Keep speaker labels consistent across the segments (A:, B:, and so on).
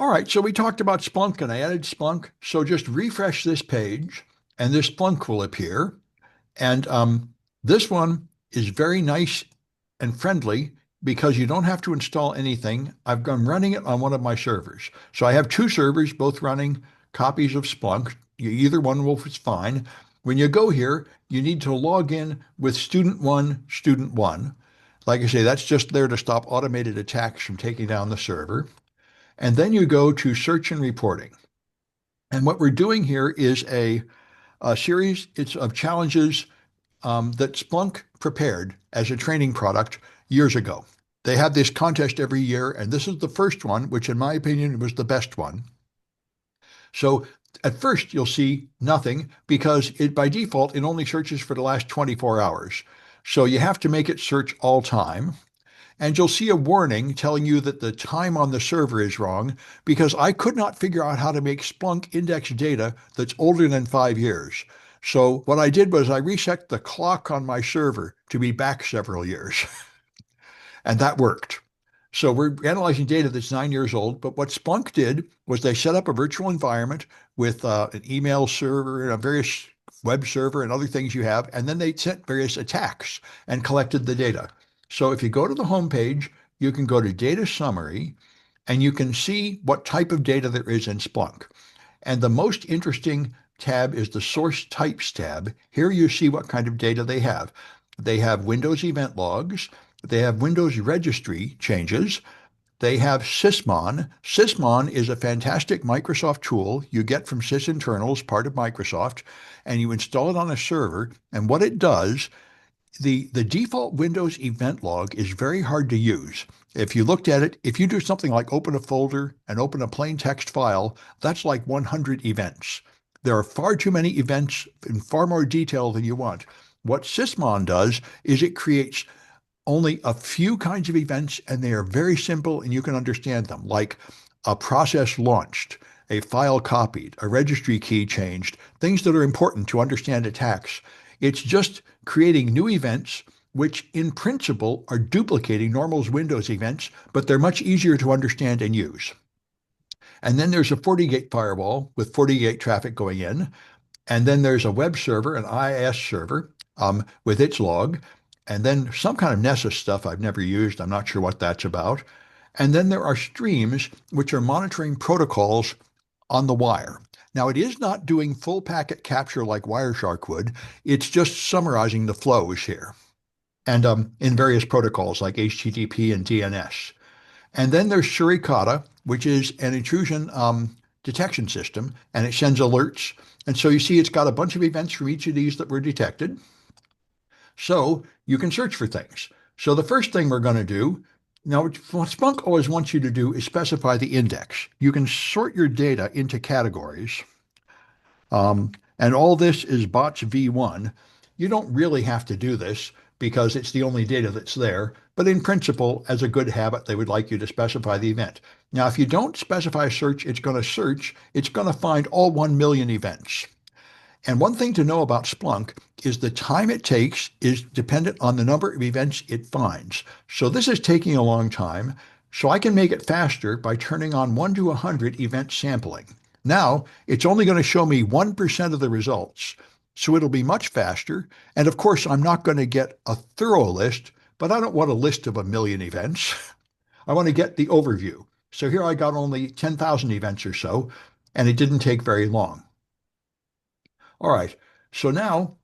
A: All right, so we talked about Splunk and I added Splunk. So just refresh this page and this Splunk will appear. And this one is very nice and friendly because you don't have to install anything. I'm running it on one of my servers. So I have two servers, both running copies of Splunk. Either one will is fine. When you go here, you need to log in with student one, student one. Like I say, that's just there to stop automated attacks from taking down the server. And then you go to search and reporting. And what we're doing here is a series of challenges that Splunk prepared as a training product years ago. They have this contest every year, and this is the first one, which in my opinion was the best one. So at first you'll see nothing because by default it only searches for the last 24 hours. So you have to make it search all time. And you'll see a warning telling you that the time on the server is wrong because I could not figure out how to make Splunk index data that's older than 5 years. So what I did was I reset the clock on my server to be back several years, and that worked. So we're analyzing data that's 9 years old, but what Splunk did was they set up a virtual environment with an email server and a various web server and other things you have, and then they sent various attacks and collected the data. So if you go to the home page, you can go to Data Summary, and you can see what type of data there is in Splunk. And the most interesting tab is the Source Types tab. Here you see what kind of data they have. They have Windows event logs. They have Windows registry changes. They have Sysmon. Sysmon is a fantastic Microsoft tool you get from sysinternals, part of Microsoft, and you install it on a server. And what it does, the default Windows event log is very hard to use. If you looked at it, if you do something like open a folder and open a plain text file, that's like 100 events. There are far too many events in far more detail than you want. What Sysmon does is it creates only a few kinds of events, and they are very simple and you can understand them, like a process launched, a file copied, a registry key changed, things that are important to understand attacks. It's just creating new events, which in principle are duplicating normal Windows events, but they're much easier to understand and use. And then there's a FortiGate firewall with FortiGate traffic going in. And then there's a web server, an IIS server with its log. And then some kind of Nessus stuff I've never used. I'm not sure what that's about. And then there are streams, which are monitoring protocols on the wire. Now, it is not doing full packet capture like Wireshark would. It's just summarizing the flows here and in various protocols like HTTP and DNS. And then there's Suricata, which is an intrusion detection system, and it sends alerts. And so you see it's got a bunch of events from each of these that were detected. So you can search for things. So the first thing we're going to do, now what Splunk always wants you to do is specify the index. You can sort your data into categories. And all this is bots v1. You don't really have to do this because it's the only data that's there. But in principle, as a good habit, they would like you to specify the event. Now, if you don't specify a search, it's going to find all 1 million events. And one thing to know about Splunk is the time it takes is dependent on the number of events it finds. So this is taking a long time. So I can make it faster by turning on 1 to 100 event sampling. Now, it's only going to show me 1% of the results. So it'll be much faster. And of course, I'm not going to get a thorough list, but I don't want a list of 1 million events. I want to get the overview. So here I got only 10,000 events or so, and it didn't take very long. All right, so now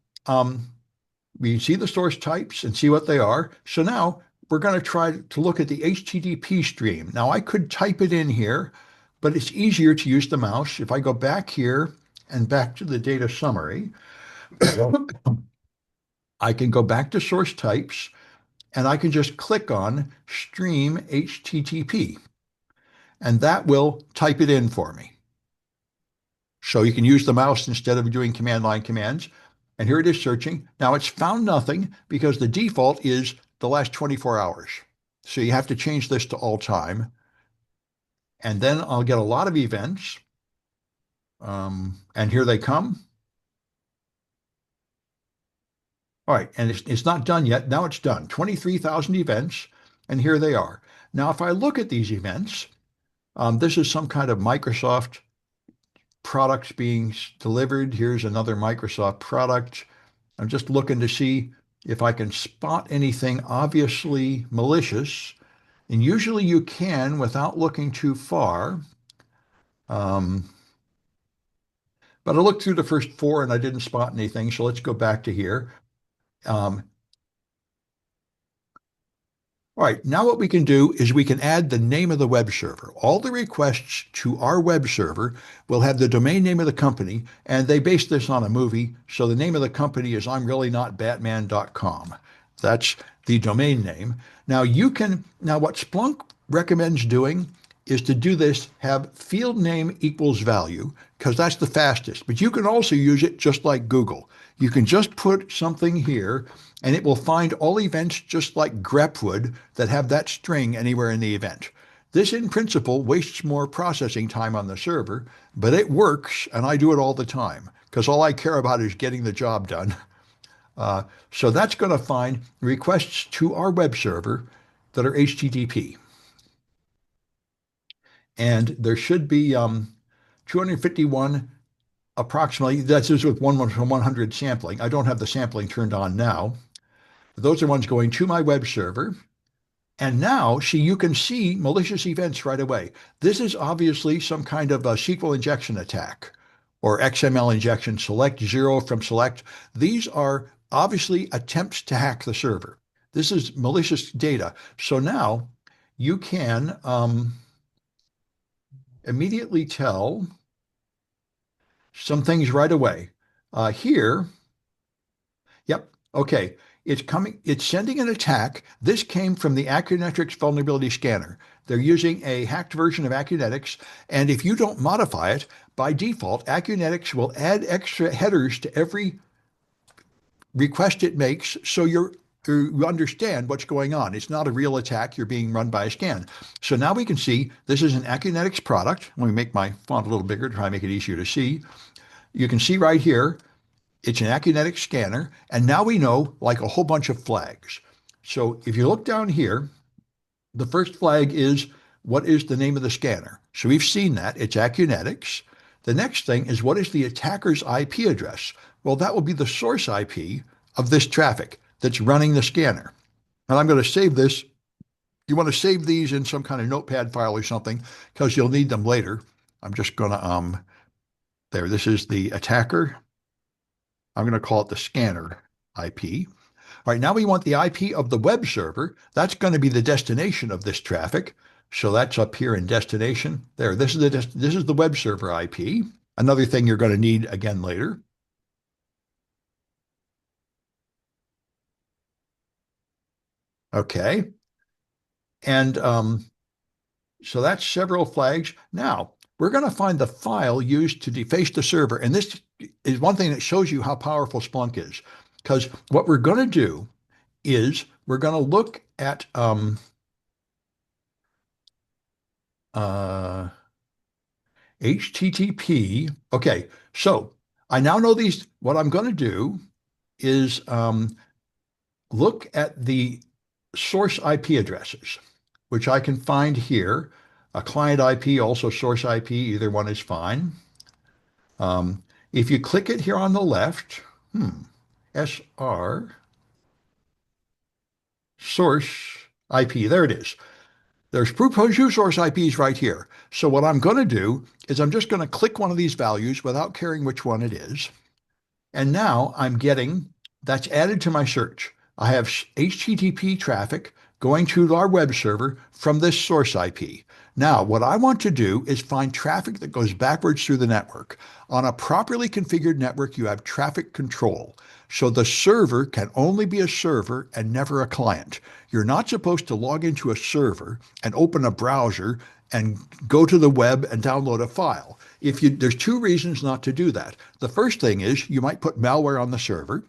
A: we see the source types and see what they are. So now we're going to try to look at the HTTP stream. Now I could type it in here, but it's easier to use the mouse. If I go back here and back to the data summary, I can go back to source types and I can just click on stream HTTP, and that will type it in for me. So you can use the mouse instead of doing command line commands. And here it is searching. Now it's found nothing because the default is the last 24 hours. So you have to change this to all time. And then I'll get a lot of events. And here they come. All right, and it's not done yet. Now it's done. 23,000 events, and here they are. Now, if I look at these events, This is some kind of Microsoft product being delivered. Here's another Microsoft product. I'm just looking to see if I can spot anything obviously malicious. And usually you can without looking too far. Um, but I looked through the first four and I didn't spot anything. So let's go back to here. Um, All right, now what we can do is we can add the name of the web server. All the requests to our web server will have the domain name of the company, and they base this on a movie. So the name of the company is I'mReallyNotBatman.com. That's the domain name. Now what Splunk recommends doing is to do this, have field name equals value, because that's the fastest. But you can also use it just like Google. You can just put something here and it will find all events just like grep would that have that string anywhere in the event. This, in principle, wastes more processing time on the server, but it works, and I do it all the time because all I care about is getting the job done. Uh, so that's going to find requests to our web server that are HTTP. And there should be 251 approximately. That's just with 100 sampling. I don't have the sampling turned on now. Those are ones going to my web server. And now, see, you can see malicious events right away. This is obviously some kind of a SQL injection attack or XML injection, select zero from select. These are obviously attempts to hack the server. This is malicious data. So now you can immediately tell some things right away. Here, yep. Okay. It's sending an attack. This came from the Accunetrics vulnerability scanner. They're using a hacked version of Accunetics, and if you don't modify it, by default, Accunetics will add extra headers to every request it makes so you understand what's going on. It's not a real attack. You're being run by a scan. So now we can see this is an Accunetics product. Let me make my font a little bigger to try and make it easier to see. You can see right here, it's an Accunetic scanner, and now we know like a whole bunch of flags. So if you look down here, the first flag is what is the name of the scanner? So we've seen that. It's Accunetics. The next thing is what is the attacker's IP address? Well, that will be the source IP of this traffic that's running the scanner. And I'm going to save this. You want to save these in some kind of notepad file or something because you'll need them later. I'm just going to, there, this is the attacker. I'm going to call it the scanner IP. All right, now we want the IP of the web server. That's going to be the destination of this traffic. So that's up here in destination. There, this is the web server IP. Another thing you're going to need again later. Okay. And so that's several flags. Now, we're going to find the file used to deface the server. And this is one thing that shows you how powerful Splunk is. Because what we're going to do is we're going to look at HTTP. Okay, so I now know these. What I'm going to do is look at the source IP addresses, which I can find here. A client IP, also source IP, either one is fine. If you click it here on the left, SR, source IP, there it is. There's proposed source IPs right here. So what I'm going to do is I'm just going to click one of these values without caring which one it is. And now I'm getting, that's added to my search. I have HTTP traffic going to our web server from this source IP. Now, what I want to do is find traffic that goes backwards through the network. On a properly configured network, you have traffic control. So the server can only be a server and never a client. You're not supposed to log into a server and open a browser and go to the web and download a file. There's two reasons not to do that. The first thing is you might put malware on the server.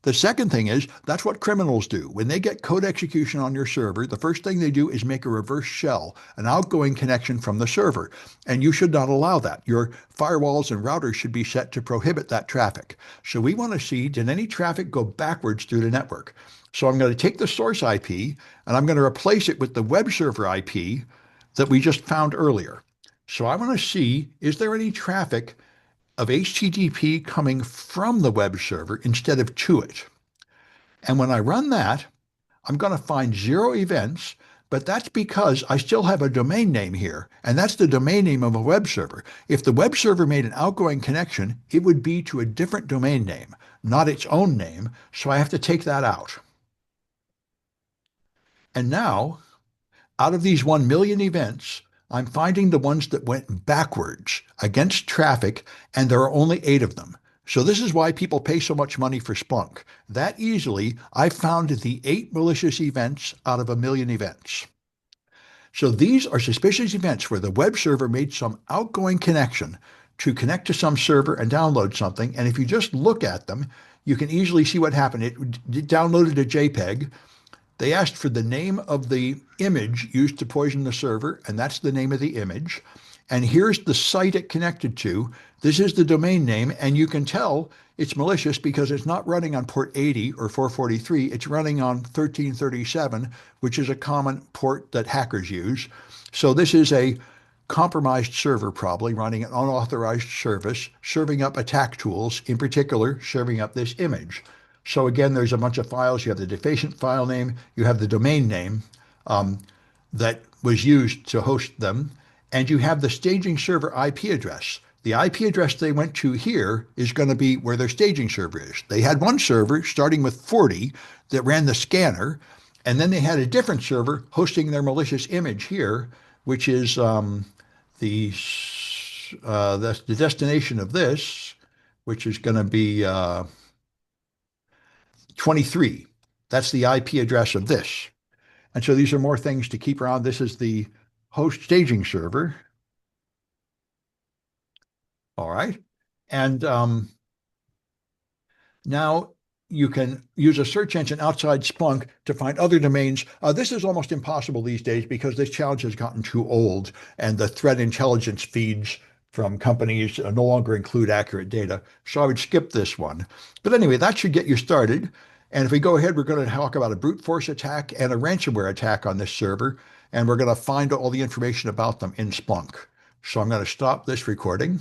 A: The second thing is that's what criminals do. When they get code execution on your server, the first thing they do is make a reverse shell, an outgoing connection from the server. And you should not allow that. Your firewalls and routers should be set to prohibit that traffic. So we want to see, did any traffic go backwards through the network? So I'm going to take the source IP and I'm going to replace it with the web server IP that we just found earlier. So I want to see, is there any traffic of HTTP coming from the web server instead of to it? And when I run that, I'm going to find 0 events, but that's because I still have a domain name here, and that's the domain name of a web server. If the web server made an outgoing connection, it would be to a different domain name, not its own name, so I have to take that out. And now, out of these 1 million events, I'm finding the ones that went backwards against traffic, and there are only 8 of them. So this is why people pay so much money for Splunk. That easily, I found the 8 malicious events out of 1 million events. So these are suspicious events where the web server made some outgoing connection to connect to some server and download something. And if you just look at them, you can easily see what happened. It downloaded a JPEG. They asked for the name of the image used to poison the server, and that's the name of the image. And here's the site it connected to. This is the domain name, and you can tell it's malicious because it's not running on port 80 or 443. It's running on 1337, which is a common port that hackers use. So this is a compromised server, probably running an unauthorized service, serving up attack tools, in particular, serving up this image. So again, there's a bunch of files. You have the defacement file name, you have the domain name that was used to host them, and you have the staging server IP address. The IP address they went to here is going to be where their staging server is. They had one server starting with 40 that ran the scanner, and then they had a different server hosting their malicious image here, which is the destination of this, which is going to be 23. That's the IP address of this. And so these are more things to keep around. This is the host staging server. All right. And now you can use a search engine outside Splunk to find other domains. This is almost impossible these days because this challenge has gotten too old and the threat intelligence feeds from companies no longer include accurate data. So I would skip this one. But anyway, that should get you started. And if we go ahead, we're going to talk about a brute force attack and a ransomware attack on this server. And we're going to find all the information about them in Splunk. So I'm going to stop this recording.